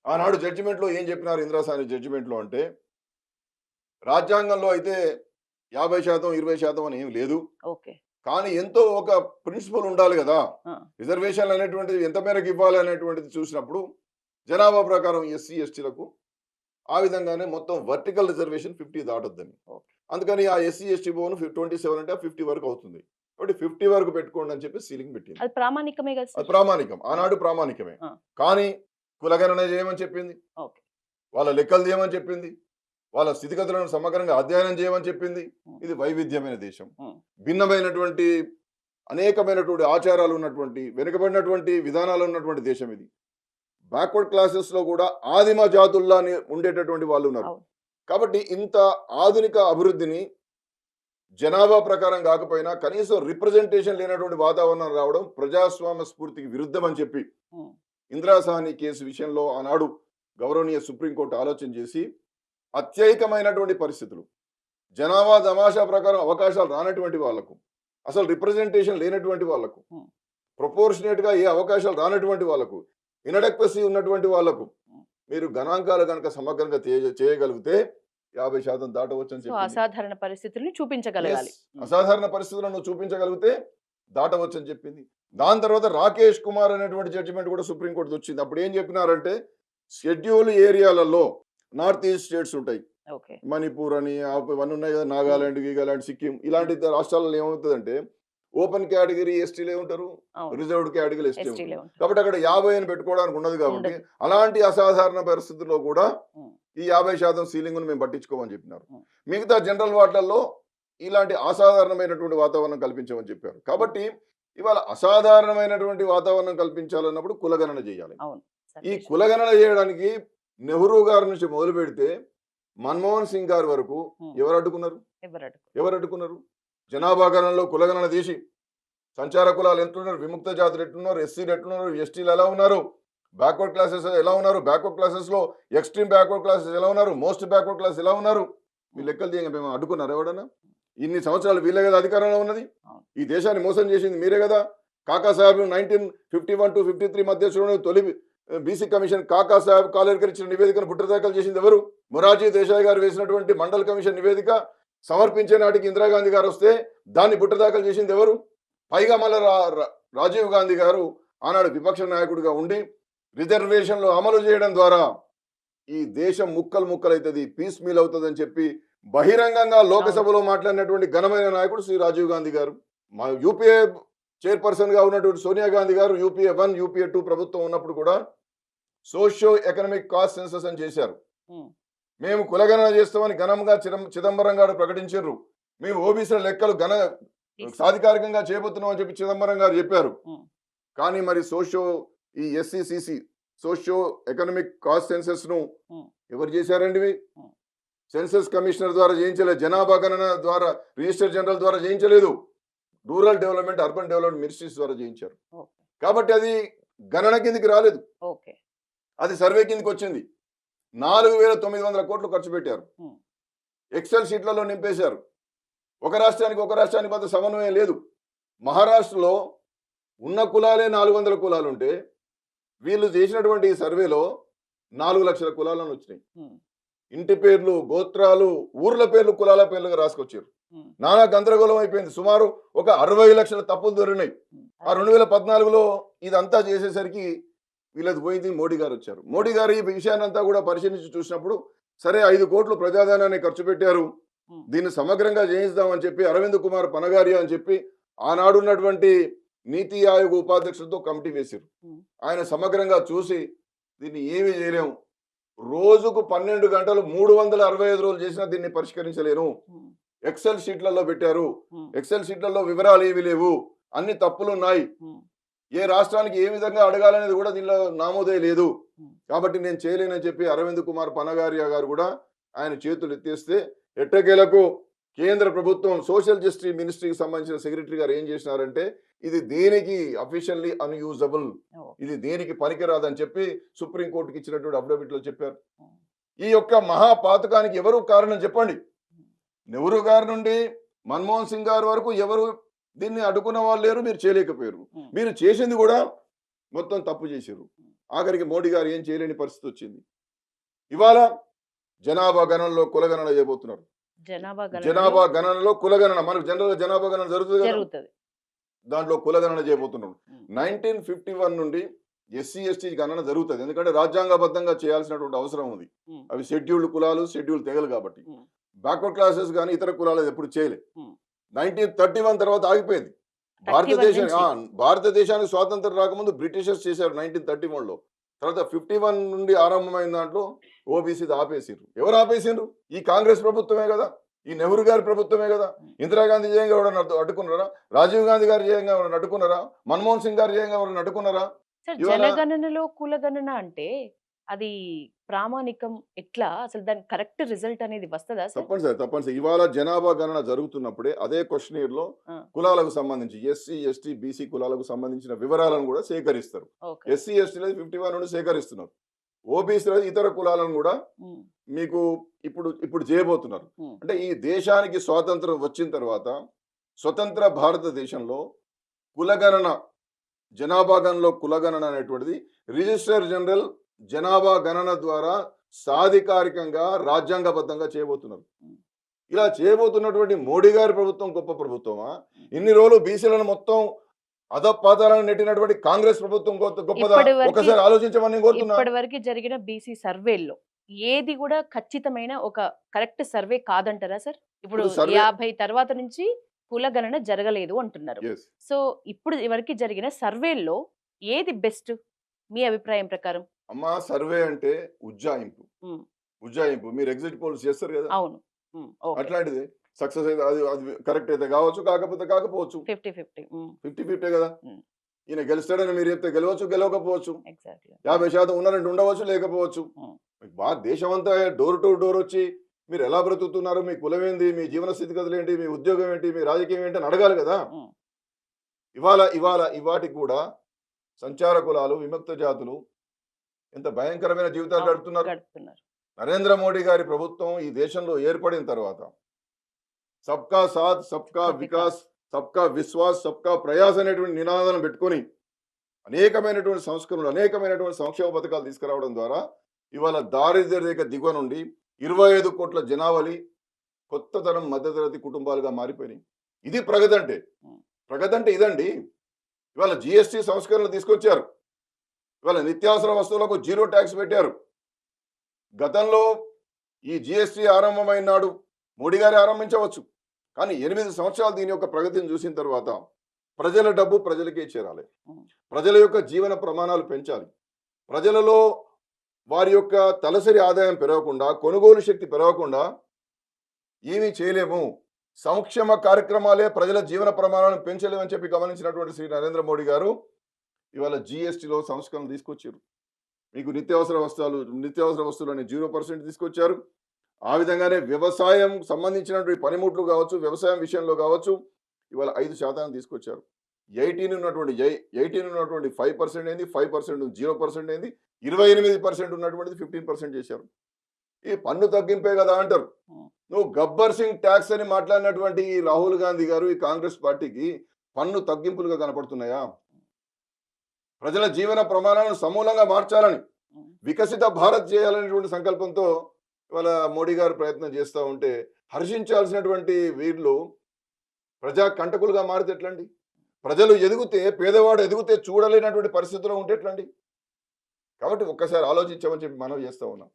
ఆనాడు జడ్జిమెంట్‌లో ఏం చెప్పినారు ఇందిరాసాని జడ్జిమెంట్‌లో అంటే, రాజ్యాంగంలో అయితే 50% 20% అని ఏమి లేదు. ఓకే. కానీ ఎంతో ఒక ప్రిన్సిపల్ ఉండాలి గదా! ఆ! రిజర్వేషన్‌లు అనేటువంటిది ఎంత మేరకు ఇవ్వాలి అనేటువంటిది చూసినప్పుడు, జనాభా ప్రకారం ఎస్సీ, ఎస్టీలకు ఆ విధంగానే మొత్తం వర్టికల్ రిజర్వేషన్ 50 దాటొద్దని. ఓకే. అందుకని ఆ ఎస్సీ, ఎస్టీ బోను 27 అంటే 50 వరకు అవుతుంది. కాబట్టి 50 వరకు పెట్టుకోండి అని చెప్పి సీలింగ్ పెట్టింది. అది ప్రామాణికమే గదా అది సార్! ప్రామాణికం. ఆ! ఆనాడు ప్రామాణికమే. ఆ! కానీ కులగణన చేయమని చెప్పింది. ఓకే. వాళ్ళ లెక్కలు తీయమని చెప్పింది. వాళ్ళ స్థితిగతులను సమగ్రంగా అధ్యయనం చేయమని చెప్పింది. హ్మ్. ఇది వైవిధ్యమైన దేశం. హ్మ్. భిన్నమైనటువంటి అనేకమైనటువంటి ఆచారాలు ఉన్నటువంటి, వెనుకబడినటువంటి విధానాలు ఉన్నటువంటి దేశం ఇది. బ్యాక్వర్డ్ క్లాసెస్‌లో కూడా ఆదిమ జాతుల్లానే ఉండేటటువంటి వాళ్ళున్నారు. అవును. కాబట్టి ఇంత ఆధునిక అభివృద్ధిని జనాభా ప్రకారం కాకపోయినా కనీసం రిప్రజెంటేషన్ లేనటువంటి వాతావరణం రావడం ప్రజాస్వామ్య స్ఫూర్తికి విరుద్ధం అని చెప్పి హ్మ్. ఇందిరాసాహని కేసు విషయంలో ఆనాడు గౌరవనీయ సుప్రీంకోర్టు ఆలోచన చేసి అత్యయికమైనటువంటి పరిస్థితులు జనాభా తమాషా ప్రకారం అవకాశాలు రానటువంటి వాళ్లకు అసలు రిప్రజెంటేషన్ లేనటువంటి వాళ్లకు హ్మ్. ప్రపోర్షనేట్ గా ఏ అవకాశాలు రానటువంటి వాళ్లకు ఇనడెక్వసీ ఉన్నటువంటి వాళ్లకు హ్మ్. మీరు గణాంకాలు కనుక సమగ్రంగా చేయగలిగితే 50% దాటవచ్చు అని సో, చెప్పింది. అసాధారణ పరిస్థితుల్ని ఎస్ చూపించగలగాలి. హ్మ్. అసాధారణ పరిస్థితులను నువ్వు చూపించగలిగితే దాటవచ్చు అని చెప్పింది. దాని తర్వాత రాకేష్ కుమార్ అనేటువంటి జడ్జిమెంట్ కూడా సుప్రీంకోర్టు వచ్చింది. అప్పుడు ఏం చెప్పినారంటే షెడ్యూల్ ఏరియాలలో నార్త్ ఈస్ట్ స్టేట్స్ ఉంటాయి. ఓకే. మణిపూర్ అని ఇవన్నీ ఉన్నాయి కదా, హ్మ్. నాగాలాండ్ గీగాలాండ్ సిక్కిం హ్మ్. ఇలాంటి రాష్ట్రాలలో ఏమవుతుందంటే ఓపెన్ కేటగిరీ ఎస్టీలే ఉంటారు, అవును. రిజర్వ్డ్ కేటగిరీ ఎస్టీ ఎస్టీలే ఉంటారు. ఉంటారు. కాబట్టి అక్కడ 50 అని పెట్టుకోవడానికి ఉండదు కాబట్టి ఉండదు. అలాంటి అసాధారణ పరిస్థితుల్లో కూడా హ్మ్. ఈ 50% సీలింగ్ను మేము పట్టించుకోమని చెప్పినారు. హ్మ్. మిగతా జనరల్ వార్డులలో ఇలాంటి అసాధారణమైనటువంటి వాతావరణం కల్పించమని చెప్పారు. హ్మ్. కాబట్టి ఇవాళ అసాధారణమైనటువంటి వాతావరణం కల్పించాలన్నప్పుడు కులగణన చేయాలి. అవును. ఈ సర్వేశ్వర కులగణన చేయడానికి నెహ్రూ గారి నుంచి మొదలు పెడితే మన్మోహన్ సింగ్ గారి వరకు హ్మ్. ఎవరు అడ్డుకున్నారు? ఎవరడు ఎవరు అడ్డుకున్నారు? జనాభా గణనలో కులగణన తీసి సంచార కులాలు ఎంతున్నారు, విముక్త జాతులు ఎట్లున్నారు, ఎస్సీలు ఎట్లున్నారు, ఎస్టీలు ఎలా ఉన్నారు, బ్యాక్వర్డ్ క్లాసెస్ ఎలా ఉన్నారు, బ్యాక్వర్డ్ క్లాసెస్ లో ఎక్స్ట్రీమ్ బ్యాక్వర్డ్ క్లాసెస్ ఎలా ఉన్నారు, మోస్ట్ బ్యాక్వర్డ్ క్లాస్ ఎలా ఉన్నారు, మీ హ్మ్. లెక్కలు తీయంగా మేము అడ్డుకున్నారు ఎవడన్నా? ఇన్ని సంవత్సరాలు వీళ్ళే కదా అధికారంలో ఉన్నది, అవును. ఈ దేశాన్ని మోసం చేసింది మీరే కదా. కాకా సాహెబ్ 1951 టు 53 మధ్య చూడండి, తొలి బీసీ కమిషన్ కాకా సాహెబ్ కాలేర్కర్ ఇచ్చిన నివేదికను బుట్టదాఖలు చేసింది ఎవరు? మొరార్జీ దేశాయ్ గారు వేసినటువంటి మండల్ కమిషన్ నివేదిక సమర్పించే నాటికి ఇందిరాగాంధీ గారు వస్తే దాన్ని బుట్టదాఖలు చేసింది ఎవరు? పైగా మళ్ళీ రాజీవ్ గాంధీ గారు ఆనాడు విపక్ష నాయకుడిగా ఉండి రిజర్వేషన్లు అమలు చేయడం ద్వారా ఈ దేశం ముక్కలు ముక్కలైతుంది, పీస్ మీల్ అవుతుంది అని చెప్పి బహిరంగంగా అవును. లోకసభలో మాట్లాడినటువంటి ఘనమైన నాయకుడు శ్రీ రాజీవ్ గాంధీ గారు. మా యూపీఏ చైర్పర్సన్ గా ఉన్నటువంటి సోనియా గాంధీ గారు యూపీఏ 1 యూపీఏ 2 ప్రభుత్వం ఉన్నప్పుడు కూడా సోషియో ఎకనామిక్ కాస్ట్ సెన్సస్ అని చేశారు. హ్మ్. మేము కులగణన చేస్తామని ఘనంగా చిదంబరం గారు ప్రకటించారు. మేము ఓబీసీల లెక్కలు తీస్తాం. సాధికారికంగా చేయబోతున్నాం అని చెప్పి చిదంబరం గారు చెప్పారు. హ్మ్. కానీ మరి ఈ ఎస్సీసీసీ సోషియో ఎకనామిక్ కాస్ట్ సెన్సస్ ను హ్మ్. ఎవరు చేశారండి ఇవి? హ్మ్. సెన్సస్ కమిషనర్ ద్వారా చేయించలేదు, జనాభా గణన ద్వారా రిజిస్టర్ జనరల్ ద్వారా చేయించలేదు, rural development urban development ministries ద్వారా చేయించారు. ఓకే. కాబట్టి అది గణన కిందికి రాలేదు, ఓకే. అది సర్వే కిందికి వచ్చింది. 4,900 కోట్లు ఖర్చు పెట్టారు, హ్మ్. ఎక్సెల్ షీట్లలో నింపేశారు. ఒక రాష్ట్రానికి మధ్య సమన్వయం లేదు. మహారాష్ట్రలో ఉన్న కులాలే 400 కులాలు ఉంటే వీళ్ళు చేసినటువంటి ఈ సర్వేలో 4 లక్షల కులాలను వచ్చినాయి. హ్మ్. ఇంటి పేర్లు, గోత్రాలు, ఊర్ల పేర్లు కులాల పేర్లుగా రాసుకొచ్చారు. హ్మ్. నానా గందరగోళం అయిపోయింది. సుమారు ఒక 60 లక్షల తప్పులు దొరికినాయి. హ్మ్. ఆ 2014లో ఇదంతా చేసేసరికి వీళ్ళది పోయింది. మోడీ గారు వచ్చారు. మోడీ గారు ఈ విషయాన్నంతా కూడా పరిశీలించి చూసినప్పుడు సరే 5 కోట్లు ప్రజాధనాన్ని ఖర్చు పెట్టారు, హ్మ్. దీన్ని సమగ్రంగా చేయిస్తామని చెప్పి అరవింద్ కుమార్ పనగారియా అని చెప్పి ఆనాడున్నటువంటి నీతి ఆయోగ్ ఉపాధ్యక్షులతో కమిటీ వేశారు. హ్మ్. ఆయన సమగ్రంగా చూసి దీన్ని ఏమీ చేయలేము, రోజుకు 12 గంటలు 365 రోజులు చేసినా దీన్ని పరిష్కరించలేను, హ్మ్. ఎక్సెల్ షీట్లలో పెట్టారు, హ్మ్. ఎక్సెల్ షీట్లలో వివరాలు ఏవి లేవు, అన్ని తప్పులు ఉన్నాయి, హ్మ్. ఏ రాష్ట్రానికి ఏ విధంగా అడగాలనేది కూడా దీనిలో నామోదే లేదు, హ్మ్. కాబట్టి నేను చేయలేనని చెప్పి అరవింద్ కుమార్ పనగారియా గారు కూడా ఆయన చేతులు ఎత్తేస్తే ఎట్టకేలకు కేంద్ర ప్రభుత్వం సోషల్ జస్టిస్ మినిస్ట్రీకి సంబంధించిన సెక్రటరీ గారు ఏం చేసినారంటే ఇది దేనికి అఫీషియల్లీ అన్యూజబుల్, ఓహ్! ఇది దేనికి పనికిరాదని చెప్పి సుప్రీంకోర్టుకి ఇచ్చినటువంటి అఫిడవిట్ లో చెప్పారు. హ్మ్. ఈ యొక్క మహాపాతకానికి ఎవరు కారణం చెప్పండి? హ్మ్. నెహ్రూ గారి నుండి మన్మోహన్ సింగ్ గారి వరకు ఎవరు దీన్ని అడ్డుకున్న వాళ్ళు లేరు, మీరు చేయలేకపోయారు. హ్మ్. మీరు చేసింది కూడా మొత్తం తప్పు చేశారు. ఆఖరికి మోడీ గారు ఏం చేయలేని పరిస్థితి వచ్చింది. ఇవాళ జనాభా గణనలో కులగణన చేయబోతున్నారు. జనాభా గణనలో కులగణన, మనకు జనరల్ జనాభా గణన జరుగుతుంది కదా, జరుగుతుంది. దాంట్లో కులగణన చేయబోతున్నారు. 1951 నుండి ఎస్సీ ఎస్టీ గణన జరుగుతుంది. ఎందుకంటే రాజ్యాంగబద్ధంగా చేయాల్సినటువంటి అవసరం ఉంది. అవి షెడ్యూల్డ్ కులాలు, షెడ్యూల్డ్ తెగలు కాబట్టి. బ్యాక్వర్డ్ క్లాసెస్ కానీ ఇతర కులాలు ఎప్పుడు చేయలేదు. 1931 తర్వాత ఆగిపోయింది. భారతదేశానికి స్వాతంత్రం రాకముందు బ్రిటిషర్స్ చేశారు 1931లో. తర్వాత 51 నుండి ఆరంభమైన దాంట్లో ఓబీసీ ఆపేసిర్రు. ఎవరు ఆపేసిండ్రు? ఈ కాంగ్రెస్ ప్రభుత్వమే కదా, ఈ నెహ్రూ గారి ప్రభుత్వమే కదా. ఇందిరాగాంధీ జయంగా ఎవరైనా అడ్డుకున్నారా? రాజీవ్ గాంధీ గారి జయంగా ఎవరైనా అడ్డుకున్నారా? మన్మోహన్ సింగ్ గారి జయంగా ఎవరైనా అడ్డుకున్నారా? సార్, జనగణనలో కులగణన అంటే అది ప్రామాణికం ఎట్లా? అసలు దాని కరెక్ట్ రిజల్ట్ అనేది వస్తుందా సార్? తప్పనిసరి. ఇవాళ జనాభా గణన జరుగుతున్నప్పుడే అదే క్వశ్చనీర్ లో కులాలకు సంబంధించి ఎస్సీ ఎస్టీ బీసీ కులాలకు సంబంధించిన వివరాలను కూడా సేకరిస్తారు. ఎస్సీ ఎస్టీ 51 నుండి సేకరిస్తున్నారు. ఓబీసీ ఇతర కులాలను కూడా మీకు ఇప్పుడు చేయబోతున్నారు. అంటే ఈ దేశానికి స్వాతంత్రం వచ్చిన తర్వాత స్వతంత్ర భారతదేశంలో కులగణన, జనాభా గణనలో కులగణన అనేటువంటిది రిజిస్టర్ జనరల్ జనాభా గణన ద్వారా సాధికారికంగా రాజ్యాంగబద్ధంగా చేయబోతున్నారు. ఇలా చేయబోతున్నటువంటి మోడీ గారి ప్రభుత్వం గొప్ప ప్రభుత్వమా? ఇన్ని రోజులు బీసీలను మొత్తం అధపాతాలను నెట్టినటువంటి కాంగ్రెస్ ప్రభుత్వం గొప్పదా? ఒకసారి ఆలోచించమని కోరుతున్నా. ఇప్పటి వరకు జరిగిన బీసీ సర్వేల్లో ఏది కూడా ఖచ్చితమైన ఒక కరెక్ట్ సర్వే కాదంటారా సార్? ఇప్పుడు 50 తర్వాత నుంచి కులగణన జరగలేదు అంటున్నారు. సో ఇప్పుడు వరకు జరిగిన సర్వేల్లో ఏది బెస్ట్ మీ అభిప్రాయం ప్రకారం? అమ్మా, సర్వే అంటే ఉజ్జాయింపు. మీరు ఎగ్జిట్ పోల్స్ చేస్తారు కదా, అవును, అట్లాంటిది సక్సెస్ అయితే అది కరెక్ట్ అయితే కావచ్చు, కాకపోవచ్చు. 50-50 కదా. ఈయన గెలుస్తాడని మీరు చెప్తే గెలవచ్చు, గెలవకపోవచ్చు. 50% ఉన్నారంటే ఉండవచ్చు, లేకపోవచ్చు. దేశం అంతా డోర్ టు డోర్ వచ్చి మీరు ఎలా బ్రతుకుతున్నారు, మీ కులం ఏంది, మీ జీవన స్థితిగతులు ఏంటి, మీ ఉద్యోగం ఏంటి, మీ రాజకీయం ఏంటి అని అడగాలి కదా. ఇవాటికి కూడా సంచార కులాలు, విముక్త జాతులు ఎంత భయంకరమైన జీవితాలు గడుపుతున్నారు. నరేంద్ర మోడీ గారి ప్రభుత్వం ఈ దేశంలో ఏర్పడిన తర్వాత సబ్కా సాథ్, సబ్కా వికాస్, సబ్కా విశ్వాస్, సబ్కా ప్రయాస్ అనేటువంటి నినాదాలను పెట్టుకొని అనేకమైనటువంటి సంస్కరణలు, అనేకమైనటువంటి సంక్షేమ పథకాలు తీసుకురావడం ద్వారా ఇవాళ దారిద్ర్య రేఖ దిగువ నుండి 25 కోట్ల జనాభాని కొత్త తరం మధ్యతరగతి కుటుంబాలుగా మారిపోయినాయి. ఇది ప్రగతి అంటే. ప్రగతి అంటే ఇదండి. ఇవాళ జిఎస్టీ సంస్కరణలు తీసుకొచ్చారు. ఇవాళ నిత్యావసర వస్తువులకు 0 ట్యాక్స్ పెట్టారు. గతంలో ఈ జిఎస్టీ ఆరంభమైన నాడు మోడీ గారు ఆరంభించవచ్చు, కానీ 8 సంవత్సరాలు దీని యొక్క ప్రగతిని చూసిన తర్వాత ప్రజల డబ్బు ప్రజలకే చేరాలి, ప్రజల యొక్క జీవన ప్రమాణాలు పెంచాలి, ప్రజలలో వారి యొక్క తలసరి ఆదాయం పెరగకుండా, కొనుగోలు శక్తి పెరగకుండా ఏమీ చేయలేము, సంక్షేమ కార్యక్రమాలే ప్రజల జీవన ప్రమాణాలను పెంచలేమని చెప్పి గమనించినటువంటి శ్రీ నరేంద్ర మోడీ గారు ఇవాళ జిఎస్టీలో సంస్కరణలు తీసుకొచ్చారు. మీకు నిత్యావసర వస్తువులు అని 0% తీసుకొచ్చారు. ఆ విధంగానే వ్యవసాయం సంబంధించినటువంటి పనిముట్లు కావచ్చు, వ్యవసాయం విషయంలో కావచ్చు, ఇవాళ 5% తీసుకొచ్చారు. 18 ఉన్నటువంటి 5% అయింది, 5% 0% అయింది, 28% ఉన్నటువంటిది 15% చేశారు. ఈ పన్ను తగ్గింపే కదా అంటారు. నువ్వు గబ్బర్ సింగ్ ట్యాక్స్ అని మాట్లాడినటువంటి ఈ రాహుల్ గాంధీ గారు, ఈ కాంగ్రెస్ పార్టీకి పన్ను తగ్గింపులుగా కనపడుతున్నాయా? ప్రజల జీవన ప్రమాణాలను సమూలంగా మార్చాలని, వికసిత భారత్ చేయాలనేటువంటి సంకల్పంతో ఇవాళ మోడీ గారు ప్రయత్నం చేస్తూ ఉంటే హర్షించాల్సినటువంటి వీళ్ళు ప్రజా కంటకులుగా మారితే ఎట్లండి? ప్రజలు ఎదిగితే, పేదవాడు ఎదిగితే చూడలేనటువంటి పరిస్థితుల్లో ఉంటే ఎట్లండి? కాబట్టి ఒక్కసారి ఆలోచించమని చెప్పి మనం చేస్తూ ఉన్నాం.